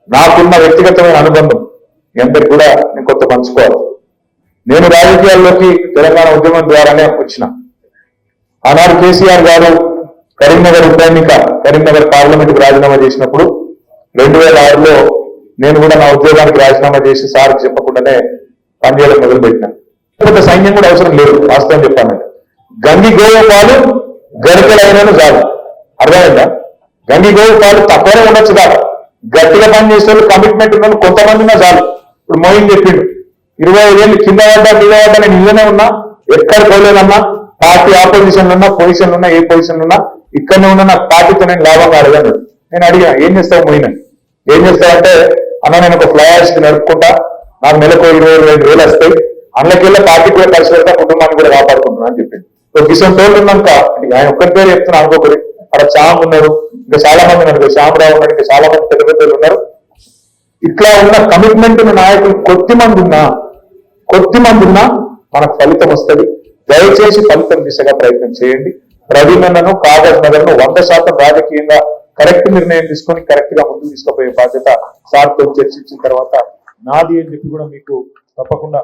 నాకున్న వ్యక్తిగతమైన అనుబంధం మీ అందరికి కూడా నేను కొత్త పంచుకోవాలి. నేను రాజకీయాల్లోకి తెలంగాణ ఉద్యమం ద్వారానే వచ్చిన. ఆనాడు కేసీఆర్ గారు కరీంనగర్ ఉప ఎన్నిక కరీంనగర్ పార్లమెంట్కి రాజీనామా చేసినప్పుడు 2006లో నేను కూడా నా ఉద్యోగానికి రాజీనామా చేసి సార్కి చెప్పకుండానే పనిచేయడం మొదలుపెట్టినా. కొంత సైన్యం కూడా అవసరం లేదు, వాస్తవం చెప్పానంటే. గంగి గోవు పాలు గరికలైన చాలు. అర్థమైందా? గంగి గోవు పాలు తక్కువనే ఉండొచ్చు కాదు, గట్టిగా పని చేసే వాళ్ళు, కమిట్మెంట్ ఉన్న వాళ్ళు కొంతమంది ఉన్నా చాలు. ఇప్పుడు మోయిన్ చెప్పిండు 25 ఏళ్ళు కింద పడ్డా నేను ఇళ్ళనే ఉన్నా, ఎక్కడ పోలేదన్నా, పార్టీ ఆపోజిషన్ ఉన్నా, పొజిషన్ ఉన్నా, ఏ పొజిషన్ ఉన్నా ఇక్కడనే ఉన్నా, నాకు పార్టీతో నేను లాభంగా అడగను. నేను అడిగా ఏం చేస్తావు మోయిన్, ఏం చేస్తావంటే అన్న నేను ఒక ఫ్లైహార్స్ నడుపుకుంటా, నాకు నెలకు 25 వేలు వస్తాయి, అందులోకెళ్ళి పార్టీకి కూడా కలిసి పెడతా, కుటుంబాన్ని కూడా కాపాడుకుంటున్నా అని చెప్పింది. ఒక కిషన్ తోడు ఉన్నాక ఆయన ఒక్కరి పేరు చెప్తున్నా అనుకోకరి, అక్కడ శ్యామ్ ఉన్నారు, ఇంకా చాలా మంది ఉన్నారు, శ్యామరావు ఉన్నారు, ఇంకా చాలా మంది పెద్ద పెద్దలు ఉన్నారు. ఇట్లా ఉన్న కమిట్మెంట్ నాయకులు కొద్ది మంది ఉన్నా మనకు ఫలితం వస్తుంది. దయచేసి ఫలితం దిశగా ప్రయత్నం చేయండి. ప్రవీణను, కాగజ్ నగర్ను 100% రాజకీయంగా కరెక్ట్ నిర్ణయం తీసుకొని కరెక్ట్ గా ముందుకు తీసుకుపోయే బాధ్యత సార్తో చర్చించిన తర్వాత నాది అని చెప్పి కూడా మీకు తప్పకుండా